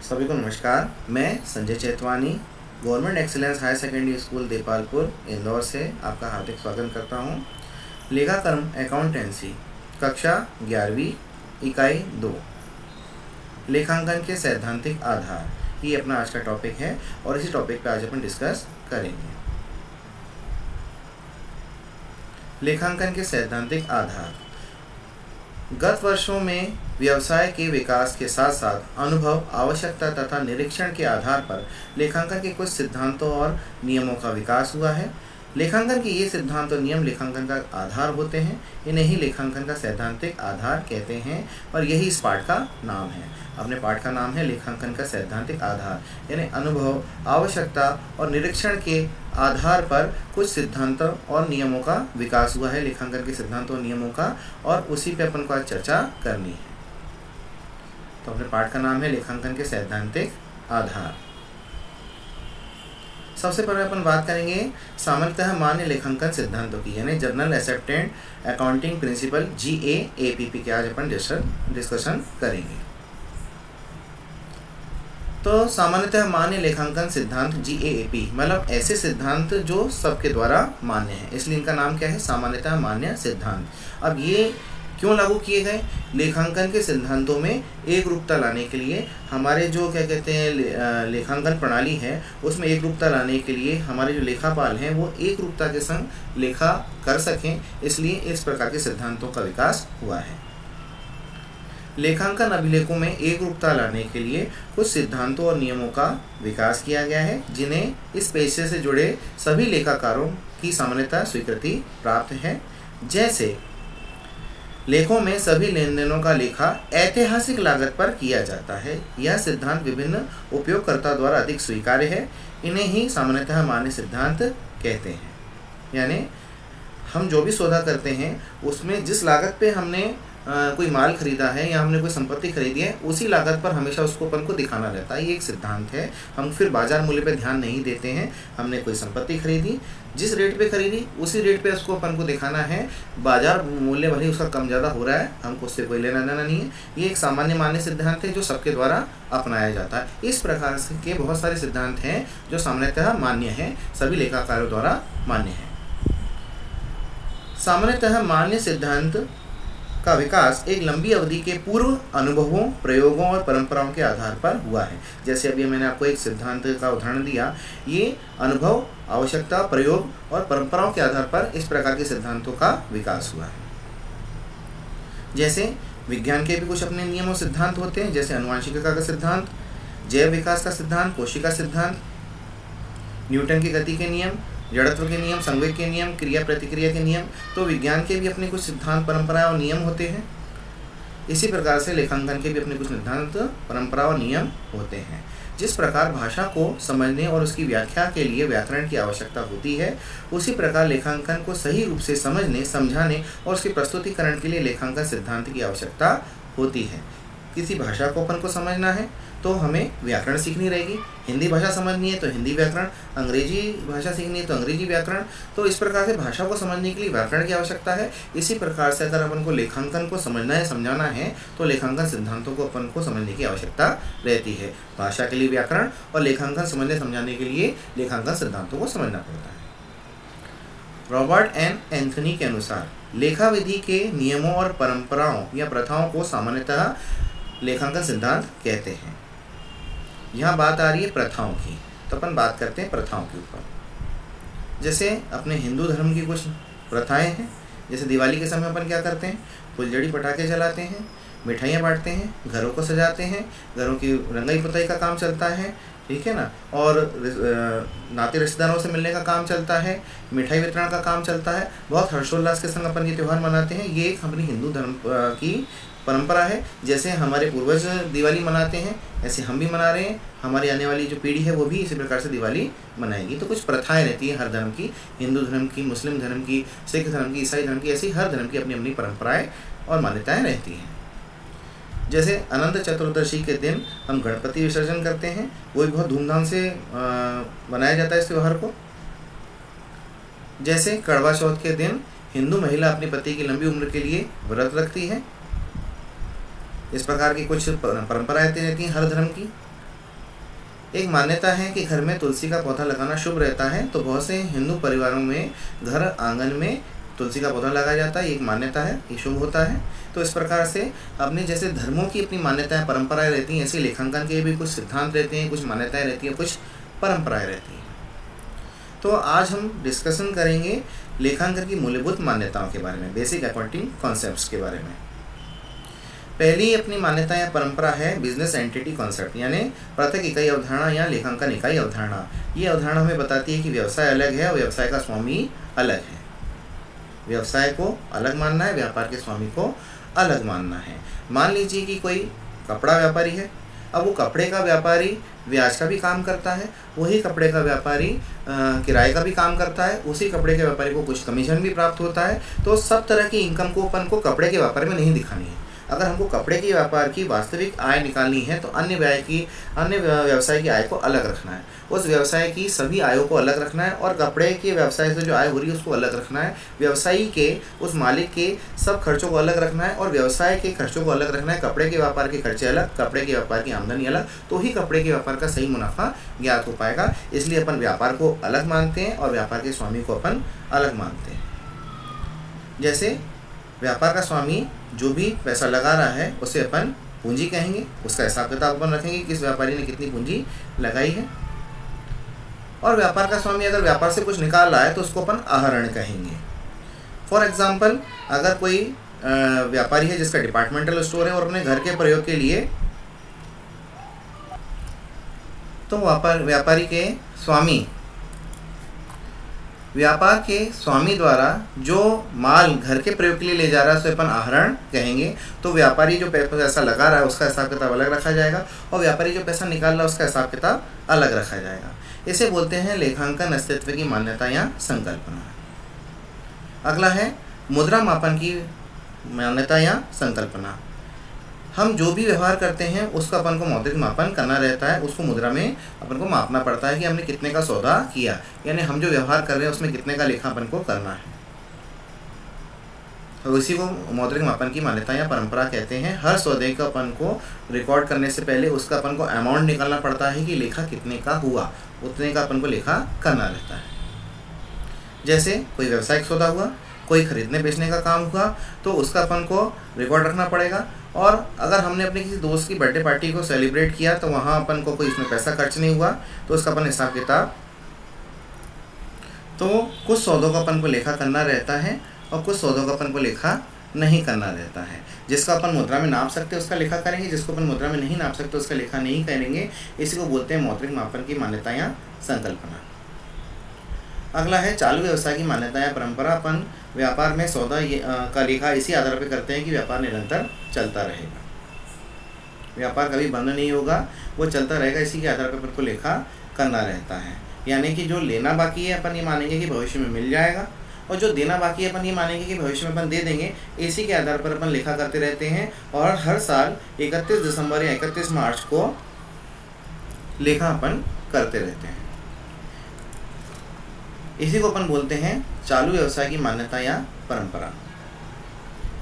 सभी को नमस्कार। मैं Sanjay Chetwani government excellence higher secondary school Depalpur Indore से आपका हार्दिक स्वागत करता हूं। लेखाकर्म अकाउंटेंसी कक्षा 11वीं इकाई 2 लेखांकन के सैद्धांतिक आधार ये अपना आज का टॉपिक है और इसी टॉपिक पे आज अपन डिस्कस करेंगे। लेखांकन के सैद्धांतिक आधार गत वर्षों में व्यवसाय के विकास के साथ साथ अनुभव, आवश्यकता तथा निरीक्षण के आधार पर लेखांकन के कुछ सिद्धांतों और नियमों का विकास हुआ है। लेखांकन के ये सिद्धांत और नियम लेखांकन का आधार होते हैं। इन्हें ही लेखांकन का सैद्धांतिक आधार कहते हैं और यही इस पाठ का नाम है। अपने पाठ का नाम है लेखांकन का सैद्धांतिक आधार, यानी अनुभव, आवश्यकता और निरीक्षण के आधार पर कुछ सिद्धांतों और नियमों का विकास हुआ है। लेखांकन के सिद्धांतों और नियमों का, और उसी पे अपन को आज चर्चा करनी है। तो अपने पाठ का नाम है लेखांकन के सैद्धांतिक आधार। सबसे पहले अपन बात करेंगे सामान्यतः मान्य लेखांकन सिद्धांतों की, यानी general accepted accounting principle GAAP के आज अपन डिस्कशन करेंगे। तो सामान्यतः मान्य लेखांकन सिद्धांत GAAP मतलब ऐसे सिद्धांत जो सबके द्वारा मान्य है, इसलिए इनका नाम क्या है, सामान्यतः मान्य सिद्धांत। अब ये क्यों लागू किए गए? लेखांकन के सिद्धांतों में एक रूपता लाने के लिए, हमारे जो क्या कहते हैं लेखांकन प्रणाली है उसमें एक रूपता लाने के लिए हमारे जो लेखापाल हैं वो एक रूपता के संग लेखा कर सकें, इसलिए इस प्रकार के सिद्धांतों का विकास हुआ है। लेखांकन अभिलेखों में एक रूपता लाने के लिए कुछ सिद्धांतों और नियमों का विकास किया गया है, जिन्हें इस पेशे से जुड़े सभी लेखाकारों की सामान्यतः स्वीकृति प्राप्त है। जैसे लेखों में सभी लेन देनों का लेखा ऐतिहासिक लागत पर किया जाता है। यह सिद्धांत विभिन्न उपयोगकर्ता द्वारा अधिक स्वीकार्य है। इन्हें ही सामान्यतः मान्य सिद्धांत कहते हैं। यानी हम जो भी सौदा करते हैं उसमें जिस लागत पे हमने कोई माल खरीदा है या हमने कोई संपत्ति खरीदी है, उसी लागत पर हमेशा उसको अपन को दिखाना रहता है। ये एक सिद्धांत है। हम फिर बाजार मूल्य पे ध्यान नहीं देते हैं। हमने कोई संपत्ति खरीदी, जिस रेट पे खरीदी उसी रेट पे उसको अपन को दिखाना है। बाजार मूल्य भले उसका कम ज़्यादा हो रहा है, हमको उससे कोई लेना देना नहीं है। ये एक सामान्य मान्य सिद्धांत है जो सबके द्वारा अपनाया जाता है। इस प्रकार से के बहुत सारे सिद्धांत हैं जो सामान्यतः मान्य हैं, सभी लेखाकारों द्वारा मान्य है। सामान्यतः मान्य सिद्धांत का विकास एक लंबी अवधि के पूर्व अनुभवों, प्रयोगों और परंपराओं के आधार पर हुआ है। जैसे अभी मैंने आपको एक सिद्धांत का उदाहरण दिया, ये अनुभव, आवश्यकता, प्रयोग और परंपराओं के आधार पर इस प्रकार के सिद्धांतों का विकास हुआ है। जैसे विज्ञान के भी कुछ अपने नियम और सिद्धांत होते हैं, जैसे आनुवंशिकता का सिद्धांत, जैव विकास का सिद्धांत, कोशिका सिद्धांत, न्यूटन की गति के नियम, जड़त्व के नियम, संवेग के नियम, क्रिया प्रतिक्रिया के नियम। तो विज्ञान के भी अपने कुछ सिद्धांत, परंपराएं और नियम होते हैं। इसी प्रकार से लेखांकन के भी अपने कुछ सिद्धांत, परंपरा और नियम होते हैं। जिस प्रकार भाषा को समझने और उसकी व्याख्या के लिए व्याकरण की आवश्यकता होती है, उसी प्रकार लेखांकन को सही रूप से समझने, समझाने और उसके प्रस्तुतिकरण के लिए लेखांकन सिद्धांत की आवश्यकता होती है। किसी भाषा को अपन को समझना है तो हमें व्याकरण सीखनी रहेगी। हिंदी भाषा समझनी है तो हिंदी व्याकरण, अंग्रेजी भाषा सीखनी है तो अंग्रेजी व्याकरण। तो इस प्रकार से भाषा को समझने के लिए व्याकरण की आवश्यकता है। इसी प्रकार से अगर अपन को लेखांकन को समझना है, समझाना है, तो लेखांकन सिद्धांतों को अपन को समझने की आवश्यकता रहती है। भाषा के लिए व्याकरण और लेखांकन समझने समझाने के लिए लेखांकन सिद्धांतों को समझना पड़ता है। रॉबर्ट एन एंथनी के अनुसार लेखा विधि के नियमों और परंपराओं या प्रथाओं को सामान्यतः लेखांकन सिद्धांत कहते हैं। यहाँ बात आ रही है प्रथाओं की, तो अपन बात करते हैं प्रथाओं के ऊपर। जैसे अपने हिंदू धर्म की कुछ प्रथाएं हैं। जैसे दिवाली के समय अपन क्या करते हैं, फुलझड़ी पटाखे जलाते हैं, मिठाइयाँ बांटते हैं, घरों को सजाते हैं, घरों की रंगाई पुताई का काम चलता है, ठीक है ना, और नाते रिश्तेदारों से मिलने का काम चलता है, मिठाई वितरण का काम चलता है। बहुत हर्षोल्लास के संग अपन ये त्यौहार मनाते हैं। ये एक अपनी हिंदू धर्म की परंपरा है। जैसे हमारे पूर्वज दिवाली मनाते हैं, ऐसे हम भी मना रहे हैं। हमारी आने वाली जो पीढ़ी है वो भी इसी प्रकार से दिवाली मनाएगी। तो कुछ प्रथाएं रहती हैं हर धर्म की, हिंदू धर्म की, मुस्लिम धर्म की, सिख धर्म की, ईसाई धर्म की, ऐसी हर धर्म की अपनी अपनी परंपराएं और मान्यताएं रहती हैं। जैसे अनंत चतुर्दशी के दिन हम गणपति विसर्जन करते हैं, वो भी बहुत धूमधाम से मनाया जाता है इस त्यौहार को। जैसे करवा चौथ के दिन हिंदू महिला अपने पति की लंबी उम्र के लिए व्रत रखती है। इस प्रकार की कुछ परंपराएं रहती हैं हर धर्म की। एक मान्यता है कि घर में तुलसी का पौधा लगाना शुभ रहता है, तो बहुत से हिंदू परिवारों में घर आंगन में तुलसी का पौधा लगाया जाता है। एक मान्यता है, ये शुभ होता है। तो इस प्रकार से अपने जैसे धर्मों की अपनी मान्यताएं परंपराएं रहती हैं, ऐसे लेखांकन के भी कुछ सिद्धांत रहते हैं, कुछ मान्यताएं रहती हैं, कुछ परंपराएं रहती हैं। तो आज हम डिस्कशन करेंगे लेखांकन की मूलभूत मान्यताओं के बारे में, बेसिक अकाउंटिंग कॉन्सेप्ट्स के बारे में। पहली अपनी मान्यता या परंपरा है बिजनेस एंटिटी कॉन्सेप्ट, यानी पृथक इकाई अवधारणा या लेखांकन इकाई अवधारणा। ये अवधारणा हमें बताती है कि व्यवसाय अलग है और व्यवसाय का स्वामी अलग है। व्यवसाय को अलग मानना है, व्यापार के स्वामी को अलग मानना है। मान लीजिए कि कोई कपड़ा व्यापारी है, अब वो कपड़े का व्यापारी ब्याज का भी काम करता है, वही कपड़े का व्यापारी किराए का भी काम करता है, उसी कपड़े के व्यापारी को कुछ कमीशन भी प्राप्त होता है। तो सब तरह की इनकम को अपन को कपड़े के व्यापार में नहीं दिखानी है। अगर हमको कपड़े के व्यापार की वास्तविक आय निकालनी है तो अन्य व्यवसाय की आय को अलग रखना है, उस व्यवसाय की सभी आयों को अलग रखना है, और कपड़े के व्यवसाय से जो आय हो रही है उसको अलग रखना है। व्यवसायी के, उस मालिक के सब खर्चों को अलग रखना है, और व्यवसाय के खर्चों को अलग रखना है। कपड़े के व्यापार के खर्चे अलग, कपड़े के व्यापार की आमदनी अलग, तो ही कपड़े के व्यापार का सही मुनाफा ज्ञात हो पाएगा। इसलिए अपन व्यापार को अलग मानते हैं और व्यापार के स्वामी को अपन अलग मानते हैं। जैसे व्यापार का स्वामी जो भी पैसा लगा रहा है उसे अपन पूंजी कहेंगे, उसका हिसाब किताब अपन रखेंगे किस व्यापारी ने कितनी पूंजी लगाई है। और व्यापार का स्वामी अगर व्यापार से कुछ निकाल रहा है तो उसको अपन आहरण कहेंगे। फॉर एग्जाम्पल, अगर कोई व्यापारी है जिसका डिपार्टमेंटल स्टोर है और अपने घर के प्रयोग के लिए, तो व्यापार के स्वामी द्वारा जो माल घर के प्रयोग के लिए ले जा रहा है उसे अपन आहरण कहेंगे। तो व्यापारी जो पैसा लगा रहा है उसका हिसाब किताब अलग रखा जाएगा, और व्यापारी जो पैसा निकाल रहा है उसका हिसाब किताब अलग रखा जाएगा। इसे बोलते हैं लेखांकन अस्तित्व की मान्यता या संकल्पना। अगला है मुद्रा मापन की मान्यता या संकल्पना। हम जो भी व्यवहार करते हैं उसका अपन को मौद्रिक मापन करना रहता है, उसको मुद्रा में अपन को मापना पड़ता है कि हमने कितने का सौदा किया, यानी हम जो व्यवहार कर रहे हैं उसमें कितने का लेखा अपन को करना है। तो इसी को मौद्रिक मापन की मान्यता या परंपरा कहते हैं। हर सौदे का अपन को रिकॉर्ड करने से पहले उसका अपन को अमाउंट निकालना पड़ता है कि लेखा कितने का हुआ, उतने का अपन को लेखा करना रहता है। जैसे कोई व्यवसायिक सौदा हुआ, कोई खरीदने बेचने का काम हुआ, तो उसका अपन को रिकॉर्ड रखना पड़ेगा। और अगर हमने अपने किसी दोस्त की बर्थडे पार्टी को सेलिब्रेट किया तो वहाँ अपन को कोई इसमें पैसा खर्च नहीं हुआ, तो उसका अपन हिसाब किताब, तो कुछ सौदों का अपन को लेखा करना रहता है और कुछ सौदों का अपन को लेखा नहीं करना रहता है। जिसका अपन मुद्रा में नाप सकते हैं उसका लेखा करेंगे, जिसको अपन मुद्रा में नहीं नाप सकते उसका लेखा नहीं करेंगे। इसी को बोलते हैं मौद्रिक मापन की मान्यता या संकल्पना। अगला है चालू व्यवसाय की मान्यता या परंपरा। अपन व्यापार में सौदा का लेखा इसी आधार पर करते हैं कि व्यापार निरंतर चलता रहेगा, व्यापार कभी बंद नहीं होगा, वो चलता रहेगा। इसी के आधार पर अपन को लेखा करना रहता है। यानी कि जो लेना बाकी है अपन ये मानेंगे कि भविष्य में मिल जाएगा, और जो देना बाकी है अपन ये मानेंगे कि भविष्य में अपन दे देंगे। इसी के आधार पर अपन लेखा करते रहते हैं, और हर साल 31 दिसंबर या 31 मार्च को लेखा अपन करते रहते हैं। इसी को अपन बोलते हैं चालू व्यवसाय की मान्यता या परंपरा।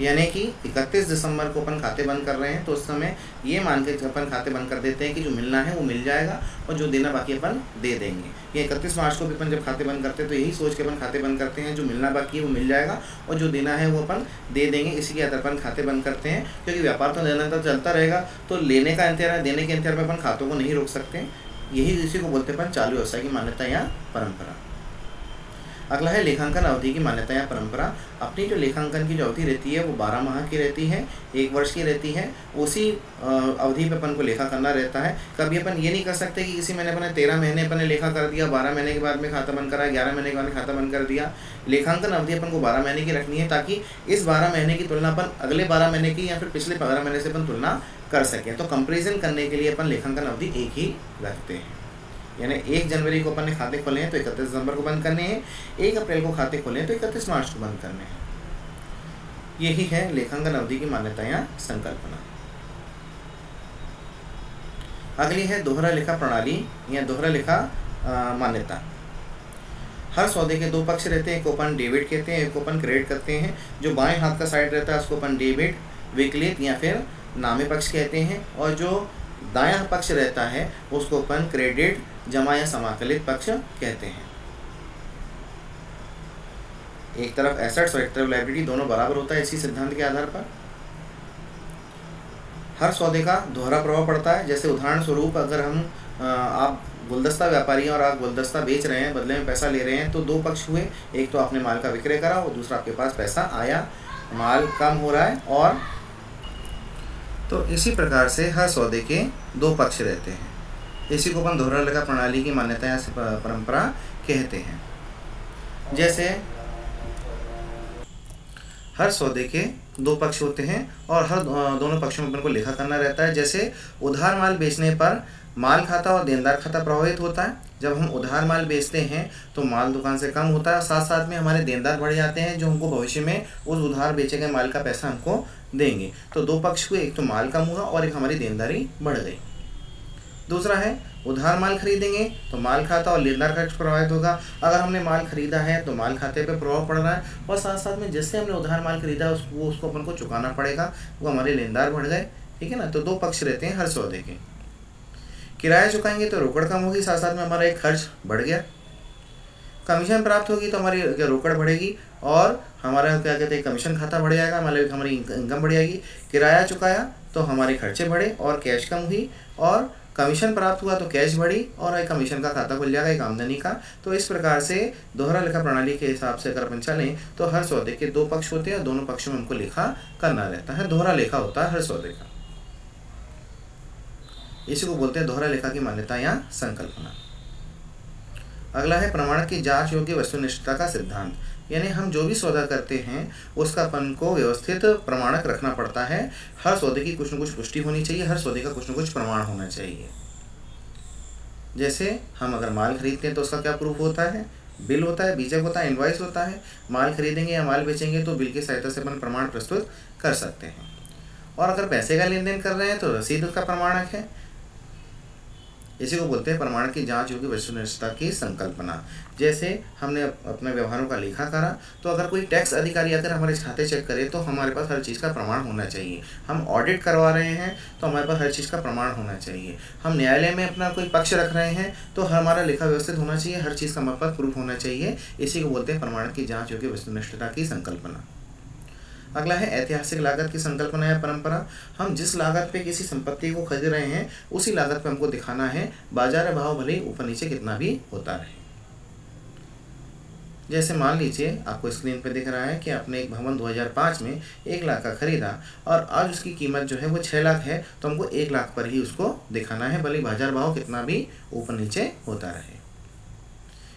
यानी कि 31 दिसंबर को अपन खाते बंद कर रहे हैं तो उस समय ये मान के अपन खाते बंद कर देते हैं कि जो मिलना है वो मिल जाएगा, और जो देना बाकी अपन दे देंगे। ये 31 मार्च को भी अपन जब खाते बंद करते हैं तो यही सोच के अपन खाते बंद करते हैं, जो मिलना बाकी है वो मिल जाएगा और जो देना है वो अपन दे देंगे। इसी के आधार पर अपन खाते बंद करते हैं, क्योंकि व्यापार तो निरंतर चलता रहेगा, तो लेने का इंतजार देने के इंतजार में अपन खातों को नहीं रोक सकते। यही इसी को बोलते हैं अपन चालू व्यवसाय की मान्यता या परंपरा। अगला है लेखांकन अवधि की मान्यता या परंपरा। अपनी जो लेखांकन की जो अवधि रहती है वो 12 माह की रहती है, 1 वर्ष की रहती है। उसी अवधि पे अपन को लेखा करना रहता है। कभी अपन ये नहीं कर सकते कि किसी महीने अपन 13 महीने अपन ने लेखा कर दिया, 12 महीने के बाद में खाता बंद करा, 11 महीने के बाद में खाता बंद कर दिया। लेखांकन अवधि अपन को 12 महीने की रखनी है, ताकि इस 12 महीने की तुलना अपन अगले 12 महीने की या फिर पिछले 12 महीने से अपन तुलना कर सकें। तो कंपेरिजन करने के लिए अपन लेखांकन अवधि एक ही रखते हैं। यानी 1 जनवरी को अपन ने खाते खोले हैं तो 31 दिसंबर को बंद करने हैं, 1 अप्रैल को खाते खोले हैं तो 31 मार्च को बंद करने हैं। यही है लेखांकन अवधि की मान्यता या संकल्पना। अगली है दोहरा लेखा प्रणाली या दोहरा लेखा मान्यता। हर सौदे के 2 पक्ष रहते हैं, एक को अपन डेबिट कहते हैं, एक को अपन क्रेडिट करते हैं। जो बाएं हाथ का साइड रहता है उसको अपन डेबिट, विकलित या फिर नामे पक्ष कहते हैं, और जो दायां पक्ष रहता है उसको अपन क्रेडिट जमा या समाकलित पक्ष कहते हैं। एक तरफ एसेट्स और एक तरफ लायबिलिटी दोनों बराबर होता है इसी सिद्धांत के आधार पर। हर सौदे का दोहरा प्रभाव पड़ता है। जैसे उदाहरण स्वरूप अगर हम आप गुलदस्ता व्यापारी हैं और आप गुलदस्ता बेच रहे हैं, बदले में पैसा ले रहे हैं, तो दो पक्ष हुए। एक तो आपने माल का विक्रय करा और दूसरा आपके पास पैसा आया, माल कम हो रहा है। और तो इसी प्रकार से हर सौदे के दो पक्ष रहते हैं। इसी को अपन दोहरा लेखा प्रणाली की मान्यता या परंपरा कहते हैं। जैसे हर सौदे के दो पक्ष होते हैं और हर दोनों पक्षों में अपन को लेखा करना रहता है। जैसे उधार माल बेचने पर माल खाता और देनदार खाता प्रभावित होता है। जब हम उधार माल बेचते हैं तो माल दुकान से कम होता है, साथ साथ में हमारे देनदार बढ़ जाते हैं जो हमको भविष्य में उस उधार बेचे गए माल का पैसा हमको देंगे। तो दो पक्ष हुए, एक तो माल कम हुआ और एक हमारी देनदारी बढ़ गई। दूसरा है उधार माल खरीदेंगे तो माल खाता और लेनदार खर्च प्रभावित होगा। अगर हमने माल खरीदा है तो माल खाते पे प्रभाव पड़ रहा है और साथ साथ में जिससे हमने उधार माल खरीदा है उसको अपन को चुकाना पड़ेगा, वो हमारे लेनदार बढ़ गए। ठीक है ना। तो दो पक्ष रहते हैं हर सौदे के। किराया चुकाएंगे तो रोकड़ कम होगी, साथ साथ में हमारा एक खर्च बढ़ गया। कमीशन प्राप्त होगी तो हमारी रोकड़ बढ़ेगी और हमारा क्या कहते हैं कमीशन खाता बढ़ जाएगा, मतलब हमारी इनकम बढ़ जाएगी। किराया चुकाया तो हमारे खर्चे बढ़े और कैश कम हुई, और कमीशन प्राप्त हुआ तो कैश बढ़ी और एक कमीशन का खाता खुल जाएगा, एक आमदनी का। तो इस प्रकार से दोहरा लेखा प्रणाली के हिसाब से अगर अपन चलें तो हर सौदे के दो पक्ष होते हैं और दोनों पक्षों में हमको लेखा करना रहता है। दोहरा लेखा होता है हर सौदे का। इसी को बोलते हैं दोहरा लेखा की मान्यता या संकल्पना। अगला है प्रमाणक की जांच योग्य वस्तुनिष्ठता का सिद्धांत। यानी हम जो भी सौदा करते हैं उसका अपन को व्यवस्थित प्रमाणक रखना पड़ता है। हर सौदे की कुछ न कुछ पुष्टि होनी चाहिए, हर सौदे का कुछ न कुछ प्रमाण होना चाहिए। जैसे हम अगर माल खरीदते हैं तो उसका क्या प्रूफ होता है, बिल होता है, बीजक होता है, इनवॉइस होता है। माल खरीदेंगे या माल बेचेंगे तो बिल की सहायता से अपन प्रमाण प्रस्तुत कर सकते हैं। और अगर पैसे का लेन देन कर रहे हैं तो रसीद का प्रमाणक है। इसी को बोलते हैं प्रमाण की जांच योग्य वस्तुनिष्ठता की संकल्पना। जैसे हमने अपने व्यवहारों का लेखा करा तो अगर कोई टैक्स अधिकारी आकर हमारे खाते चेक करे तो हमारे पास हर चीज़ का प्रमाण होना चाहिए। हम ऑडिट करवा रहे हैं तो हमारे पास हर चीज़ का प्रमाण होना चाहिए। हम न्यायालय में अपना कोई पक्ष रख रहे हैं तो हमारा लेखा व्यवस्थित होना चाहिए, हर चीज़ का हमारे पास प्रूफ होना चाहिए। इसी को बोलते हैं प्रमाण की जाँच योग्य वस्तुनिष्ठता की संकल्पना। अगला है ऐतिहासिक लागत की संकल्पना या परंपरा। हम जिस लागत पे किसी संपत्ति को खरीद रहे हैं उसी लागत पे हमको दिखाना है, बाजार भाव भले ऊपर नीचे कितना भी होता रहे। जैसे मान लीजिए आपको स्क्रीन पे दिख रहा है कि आपने एक भवन 2005 में 1 लाख का खरीदा और आज उसकी कीमत जो है वो 6 लाख है, तो हमको 1 लाख पर ही उसको दिखाना है, भले बाजार भाव कितना भी ऊपर नीचे होता रहे।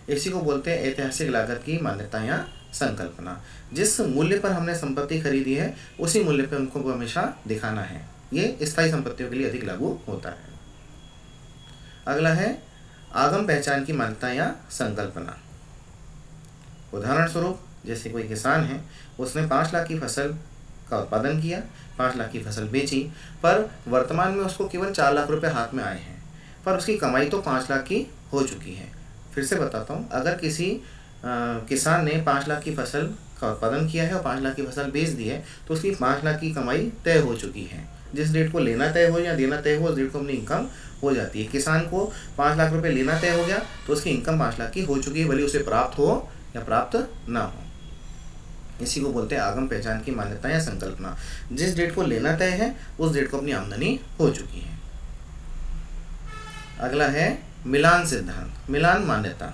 इसी को बोलते हैं ऐतिहासिक लागत की मान्यता या संकल्पना। जिस मूल्य पर हमने संपत्ति खरीदी है उसी मूल्य पर उनको हमेशा दिखाना है। ये स्थायी संपत्तियों के लिए अधिक लागू होता है। अगला है आगम पहचान की मान्यता या संकल्पना। उदाहरण स्वरूप जैसे कोई किसान है, उसने 5 लाख की फसल का उत्पादन किया, 5 लाख की फसल बेची, पर वर्तमान में उसको केवल 4 लाख रुपए हाथ में आए हैं, पर उसकी कमाई तो 5 लाख की हो चुकी है। फिर से बताता हूँ, अगर किसी किसान ने 5 लाख की फसल का उत्पादन किया है और 5 लाख की फसल बेच दी है तो उसकी 5 लाख की कमाई तय हो चुकी है। जिस डेट को लेना तय हो या देना तय हो उस डेट को अपनी इनकम हो जाती है। किसान को 5 लाख रुपए लेना तय हो गया तो उसकी इनकम 5 लाख की हो चुकी है, भले उसे प्राप्त हो या प्राप्त ना हो। इसी को बोलते हैं आगम पहचान की मान्यता या संकल्पना। जिस डेट को लेना तय है उस डेट को अपनी आमदनी हो चुकी है। अगला है मिलान सिद्धांत, मिलान मान्यता।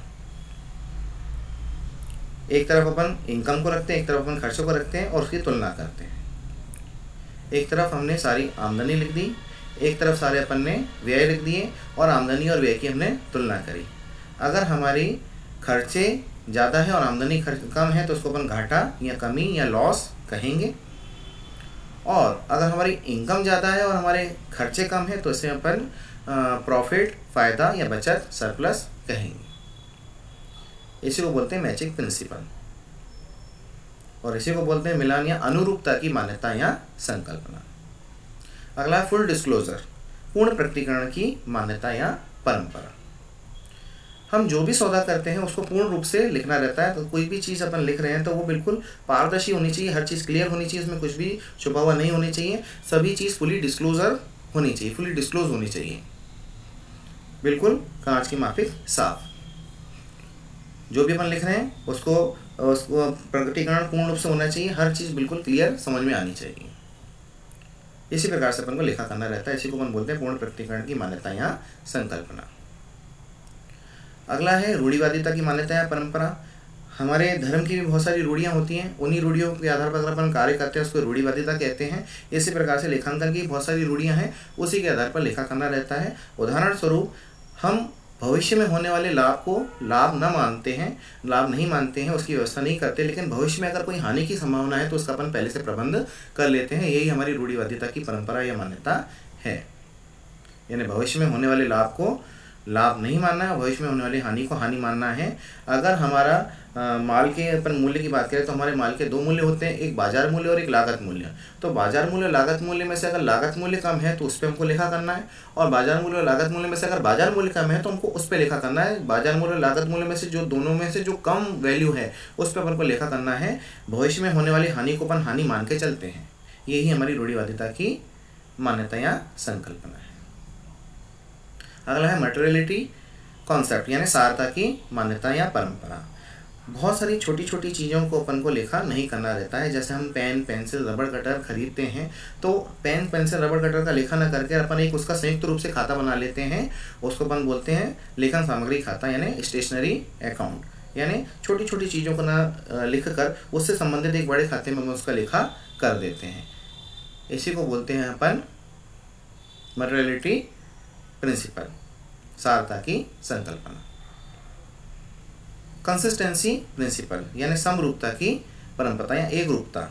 एक तरफ अपन इनकम को रखते हैं, एक तरफ अपन खर्चों को रखते हैं और उसकी तुलना करते हैं। एक तरफ हमने सारी आमदनी लिख दी, एक तरफ सारे अपन ने व्यय लिख दिए और आमदनी और व्यय की हमने तुलना करी। अगर हमारी खर्चे ज़्यादा है और आमदनी कम है तो उसको अपन घाटा या कमी या लॉस कहेंगे। और अगर हमारी इनकम ज़्यादा है और हमारे खर्चे कम है तो इसे अपन प्रॉफिट, फ़ायदा या बचत, सरप्लस कहेंगे। इसी को बोलते हैं मैचिंग प्रिंसिपल और इसी को बोलते हैं मिलान या अनुरूपता की मान्यता या संकल्पना। अगला है फुल डिस्क्लोजर, पूर्ण प्रकटीकरण की मान्यता या परंपरा। हम जो भी सौदा करते हैं उसको पूर्ण रूप से लिखना रहता है। तो कोई भी चीज़ अपन लिख रहे हैं तो वो बिल्कुल पारदर्शी होनी चाहिए, हर चीज़ क्लियर होनी चाहिए, उसमें कुछ भी छुपा हुआ नहीं होनी चाहिए। सभी चीज़ फुली डिस्क्लोजर होनी चाहिए, फुली डिस्क्लोज होनी चाहिए, बिल्कुल कांच की माफिक साफ। जो भी अपन लिख रहे हैं उसको प्रकटीकरण पूर्ण रूप से होना चाहिए, हर चीज़ बिल्कुल क्लियर समझ में आनी चाहिए। इसी प्रकार से अपन को लिखा करना रहता है, इसी को अपन बोलते हैं पूर्ण प्रकटीकरण की मान्यता या संकल्पना। अगला है रूढ़िवादिता की मान्यता या परंपरा। हमारे धर्म की भी बहुत सारी रूढ़ियाँ होती हैं, उन्हीं रूढ़ियों के आधार पर अगर अपन कार्य करते हैं उसको रूढ़िवादिता कहते हैं। इसी प्रकार से लेखांकन की बहुत सारी रूढ़ियाँ हैं, उसी के आधार पर लेखा करना रहता है। उदाहरण स्वरूप हम भविष्य में होने वाले लाभ को लाभ न मानते हैं, लाभ नहीं मानते हैं, उसकी व्यवस्था नहीं करते, लेकिन भविष्य में अगर कोई हानि की संभावना है तो उसका अपन पहले से प्रबंध कर लेते हैं। यही हमारी रूढ़िवादिता की परंपरा या मान्यता है। यानी भविष्य में होने वाले लाभ को लाभ नहीं मानना है, भविष्य में होने वाली हानि को हानि मानना है। अगर हमारा माल के अपन मूल्य की बात करें तो हमारे माल के दो मूल्य होते हैं, एक बाजार मूल्य और एक लागत मूल्य। तो बाजार मूल्य और लागत मूल्य में से अगर लागत मूल्य कम है तो उस पर हमको लेखा करना है, और बाजार मूल्य और लागत मूल्य में से अगर बाजार मूल्य कम है तो हमको उस पर लेखा करना है। बाजार मूल्य और लागत मूल्य में से जो दोनों में से जो कम वैल्यू है उस पर अपन को लेखा करना है। भविष्य में होने वाली हानि को अपन हानि मान के चलते हैं। यही हमारी रूढ़िवादिता की मान्यता या संकल्पना है। अगला है मटेरियलिटी कॉन्सेप्ट यानी सारता की मान्यता या परंपरा। बहुत सारी छोटी छोटी चीज़ों को अपन को लेखा नहीं करना रहता है। जैसे हम पेन, पेंसिल, रबड़ कटर खरीदते हैं तो पेन, पेंसिल, रबड़ कटर का लेखा न करके अपन एक उसका संयुक्त रूप से खाता बना लेते हैं। उसको अपन बोलते हैं लेखन सामग्री खाता यानी स्टेशनरी अकाउंट। यानी छोटी छोटी चीज़ों को ना लिख कर उससे संबंधित एक बड़े खाते में उसका लेखा कर देते हैं। इसी को बोलते हैं अपन मटेरियलिटी प्रिंसिपल, सारता की संकल्पना। कंसिस्टेंसी प्रिंसिपल यानी समरूपता की परंपरा या एक रूपता।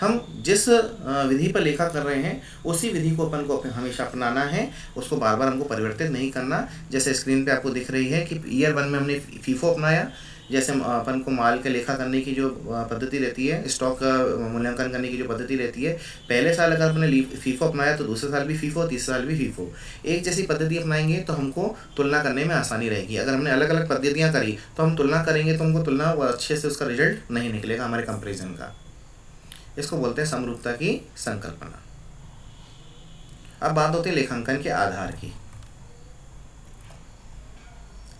हम जिस विधि पर लेखा कर रहे हैं उसी विधि को अपन को हमेशा अपनाना है, उसको बार बार हमको परिवर्तित नहीं करना। जैसे स्क्रीन पे आपको दिख रही है कि ईयर 1 में हमने फीफो अपनाया। जैसे अपन को माल के लेखा करने की जो पद्धति रहती है, स्टॉक का मूल्यांकन करने की जो पद्धति रहती है, पहले साल अगर हमने फीफो अपनाया तो दूसरे साल भी फीफो, तीसरे साल भी फीफो। एक जैसी पद्धति अपनाएंगे तो हमको तुलना करने में आसानी रहेगी। अगर हमने अलग अलग पद्धतियाँ करी तो हम तुलना करेंगे तो हमको तुलना अच्छे से उसका रिजल्ट नहीं निकलेगा हमारे कंपेरिजन का। इसको बोलते हैं समरूपता की संकल्पना। अब बात होती है लेखांकन के आधार की।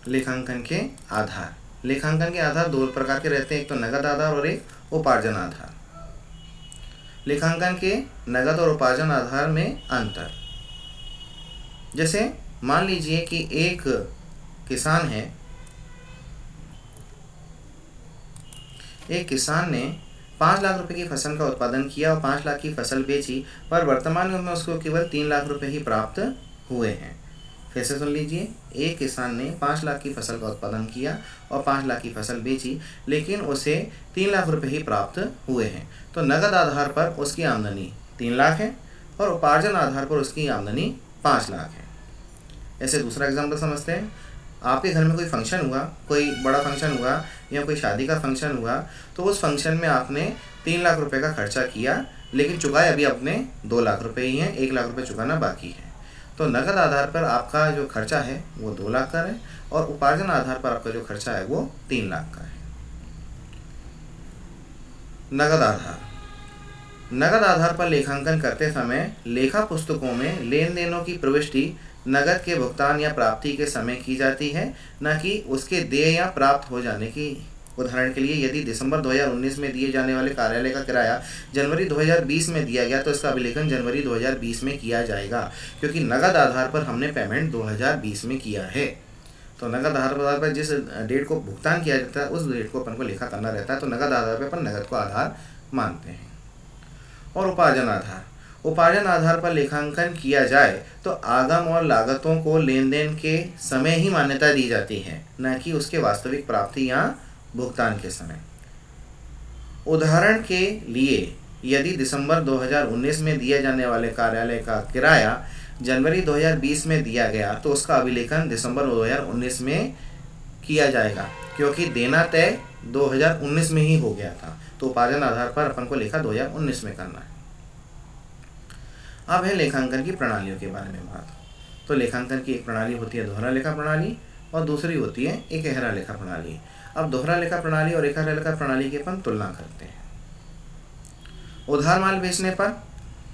लेखांकन के आधार, लेखांकन के आधार दो प्रकार के रहते हैं, एक तो नगद आधार और एक उपार्जन आधार। लेखांकन के नगद और उपार्जन आधार में अंतर, जैसे मान लीजिए कि एक किसान है, एक किसान ने 5 लाख रुपए की फसल का उत्पादन किया और 5 लाख की फसल बेची, पर वर्तमान में उसको केवल 3 लाख रुपए ही प्राप्त हुए हैं। फिर से सुन लीजिए, एक किसान ने 5 लाख की फसल का उत्पादन किया और 5 लाख की फसल बेची, लेकिन उसे 3 लाख रुपए ही प्राप्त हुए हैं। तो नगद आधार पर उसकी आमदनी 3 लाख है और उपार्जन आधार पर उसकी आमदनी 5 लाख है। ऐसे दूसरा एग्जाम्पल समझते हैं। आपके घर में कोई फंक्शन हुआ, कोई बड़ा फंक्शन हुआ या कोई शादी का फंक्शन हुआ, तो उस फंक्शन में आपने 3 लाख रुपए का खर्चा किया, लेकिन चुकाए अभी अपने 2 लाख रुपए ही हैं, 1 लाख रुपए चुकाना बाकी है। तो नगद आधार पर आपका जो खर्चा है वो 2 लाख का है और उपार्जन आधार पर आपका जो खर्चा है वो 3 लाख का है। नगद आधार, नगद आधार पर लेखांकन करते समय लेखा पुस्तकों में लेन देनों की प्रविष्टि नगद के भुगतान या प्राप्ति के समय की जाती है, न कि उसके देय या प्राप्त हो जाने की। उदाहरण के लिए, यदि दिसंबर 2019 में दिए जाने वाले कार्यालय का किराया जनवरी 2020 में दिया गया तो इसका अभिलेखन जनवरी 2020 में किया जाएगा, क्योंकि नगद आधार पर हमने पेमेंट 2020 में किया है। तो नगद आधार पर जिस डेट को भुगतान किया जाता है उस डेट को अपन को लेखा करना रहता है। तो नगद आधार पर अपन नगद को आधार मानते हैं। और उपार्जन आधार, उपार्जन आधार पर लेखांकन किया जाए तो आगम और लागतों को लेन देन के समय ही मान्यता दी जाती है, न कि उसके वास्तविक प्राप्ति या भुगतान के समय। उदाहरण के लिए, यदि दिसंबर 2019 में दिए जाने वाले कार्यालय का किराया जनवरी 2020 में दिया गया तो उसका अभिलेखन दिसंबर 2019 में किया जाएगा, क्योंकि देना तय 2019 में ही हो गया था। तो उपार्जन आधार पर अपन को लेखा 2019 में करना है। अब है लेखांकन की प्रणालियों के बारे में बात। तो लेखांकन की एक प्रणाली होती है दोहरा लेखा प्रणाली और दूसरी होती है इकहरा लेखा प्रणाली। अब दोहरा लेखा प्रणाली और इकहरा लेखा प्रणाली की अपन तुलना करते हैं। उधार माल बेचने पर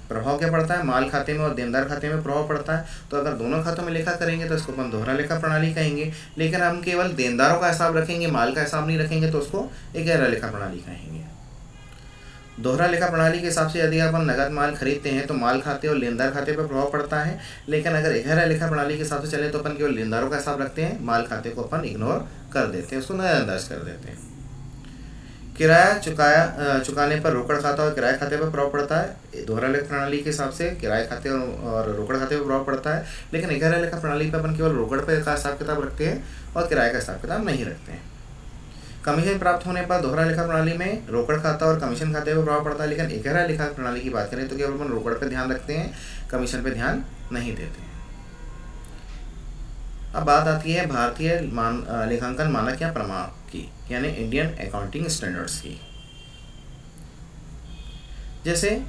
प्रभाव क्या पड़ता है, माल खाते में और देनदार खाते में प्रभाव पड़ता है। तो अगर दोनों खातों में लेखा करेंगे तो इसको अपन दोहरा लेखा प्रणाली कहेंगे, लेकिन हम केवल देनदारों का हिसाब रखेंगे, माल का हिसाब नहीं रखेंगे तो उसको इकहरा लेखा प्रणाली कहेंगे। दोहरा लेखा प्रणाली के हिसाब से यदि अपन नगद माल खरीदते हैं तो माल खाते और लेनदार खाते पर प्रभाव पड़ता है, लेकिन अगर इकहरा लेखा प्रणाली के हिसाब से चले तो अपन केवल लेनदारों का हिसाब रखते हैं, माल खाते को अपन इग्नोर कर देते हैं, उसको नजरअंदाज कर देते हैं। किराया चुकाने पर रोकड़ खाता और किराए खाते पर प्रभाव पड़ता है। दोहरा लेखा प्रणाली के हिसाब से किराए खाते और रोकड़ खाते पर प्रभाव पड़ता है, लेकिन इकहरा लेखा प्रणाली पर अपन केवल रोकड़ पे का हिसाब किताब रखते हैं और किराए का हिसाब किताब नहीं रखते हैं। कमीशन प्राप्त होने पर दोहरा लेखा प्रणाली में रोकड़ खाता और कमीशन खाते पर प्रभाव पड़ता है, लेकिन इकहरा लेखा प्रणाली की बात करें तो केवल अपन रोकड़ पे ध्यान रखते हैं, कमीशन पे ध्यान नहीं देते हैं। अब बात आती है भारतीय लेखांकन मानक या प्रमाण की, यानी इंडियन अकाउंटिंग स्टैंडर्ड्स की। जैसे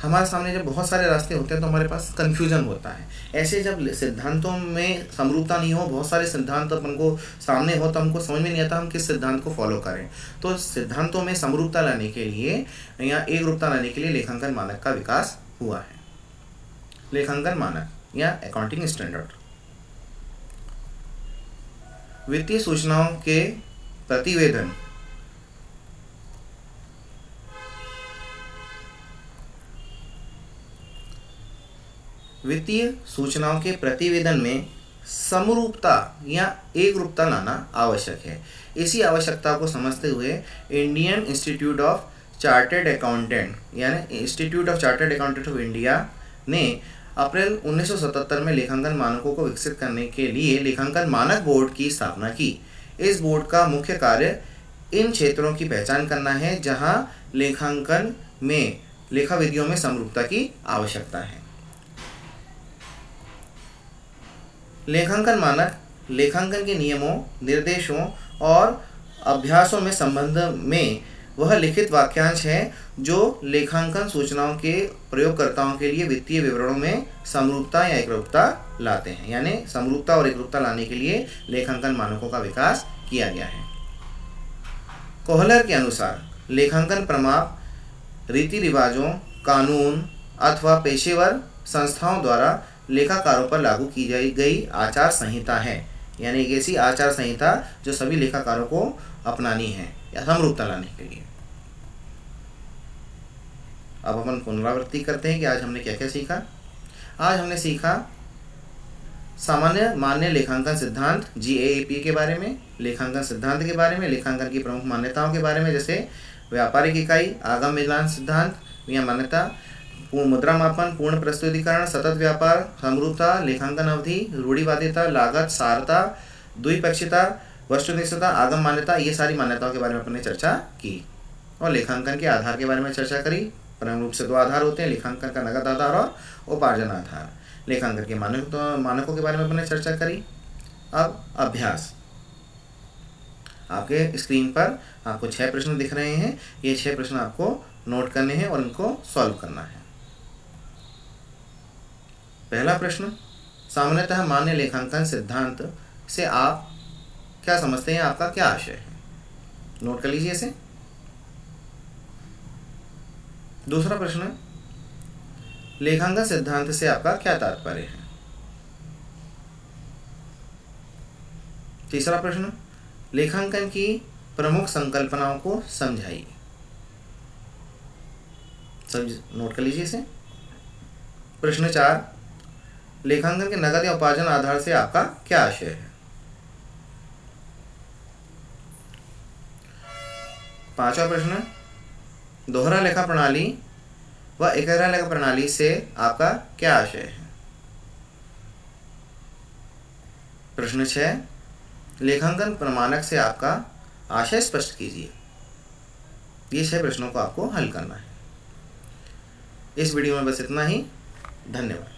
हमारे सामने जब बहुत सारे रास्ते होते हैं तो हमारे पास कन्फ्यूजन होता है। ऐसे जब सिद्धांतों में समरूपता नहीं हो, बहुत सारे सिद्धांत अपन को सामने हो तो हमको समझ में नहीं आता हम किस सिद्धांत को फॉलो करें। तो सिद्धांतों में समरूपता लाने के लिए या एक रूपता लाने के लिए लेखांकन मानक का विकास हुआ है। लेखांकन मानक या अकाउंटिंग स्टैंडर्ड वित्तीय सूचनाओं के प्रतिवेदन में समरूपता या एक रूपता लाना आवश्यक है। इसी आवश्यकता को समझते हुए Indian institute of chartered accountant यानी institute of chartered accountant of India ने अप्रैल 1977 में लेखांकन मानकों को विकसित करने के लिए लेखांकन मानक बोर्ड की स्थापना की। इस बोर्ड का मुख्य कार्य इन क्षेत्रों की पहचान करना है जहां लेखांकन में लेखा विधियों में समरूपता की आवश्यकता है। लेखांकन मानक लेखांकन के नियमों, निर्देशों और अभ्यासों में संबंध में वह लिखित वाक्यांश है जो लेखांकन सूचनाओं के प्रयोगकर्ताओं के लिए वित्तीय विवरणों में समरूपता या एकरूपता लाते हैं। यानी समरूपता और एकरूपता लाने के लिए लेखांकन मानकों का विकास किया गया है। कोहलर के अनुसार लेखांकन प्रमाप रीति रिवाजों, कानून अथवा पेशेवर संस्थाओं द्वारा लेखाकारों पर लागू की गई आचार संहिता है। यानी एक ऐसी आचार संहिता जो सभी लेखाकारों को अपनानी है या समरूपता लाने के लिए। अब अपन पुनरावृत्ति करते हैं कि आज हमने क्या क्या सीखा। आज हमने सीखा सामान्य मान्य लेखांकन सिद्धांत GAAP के बारे में, लेखांकन सिद्धांत के बारे में, लेखांकन की प्रमुख मान्यताओं के बारे में, जैसे व्यापारिक इकाई, आगम मिलान सिद्धांत या मान्यता, मुद्रा मापन, पूर्ण प्रस्तुतिकरण, सतत व्यापार, समरूपता, लेखांकन अवधि, रूढ़िवादिता, लागत, सारता, द्विपक्षीयता, वस्तुनिष्ठता, आगम मान्यता, ये सारी मान्यताओं के बारे में अपने चर्चा की। और लेखांकन के आधार के बारे में चर्चा करी। प्रमुख रूप से दो आधार होते हैं, लेखांकन का नगद आधार और उपार्जन आधार। लेखांकन के मानकों के बारे में अपने चर्चा करी। अब अभ्यास, आपके स्क्रीन पर आपको 6 प्रश्न दिख रहे हैं। ये 6 प्रश्न आपको नोट करने हैं और इनको सॉल्व करना है। पहला प्रश्न, सामान्यतः मान्य लेखांकन सिद्धांत से आप क्या समझते हैं, आपका क्या आशय है? नोट कर लीजिए इसे। दूसरा प्रश्न, लेखांकन सिद्धांत से आपका क्या तात्पर्य है? तीसरा प्रश्न, लेखांकन की प्रमुख संकल्पनाओं को समझाइए। नोट कर लीजिए इसे। प्रश्न 4, लेखांकन के नगद या उपार्जन आधार से आपका क्या आशय है? 5वां प्रश्न, दोहरा लेखा प्रणाली व इकहरा लेखा प्रणाली से आपका क्या आशय है? प्रश्न 6, लेखांकन प्रमाणक से आपका आशय स्पष्ट कीजिए। ये 6 प्रश्नों को आपको हल करना है। इस वीडियो में बस इतना ही। धन्यवाद।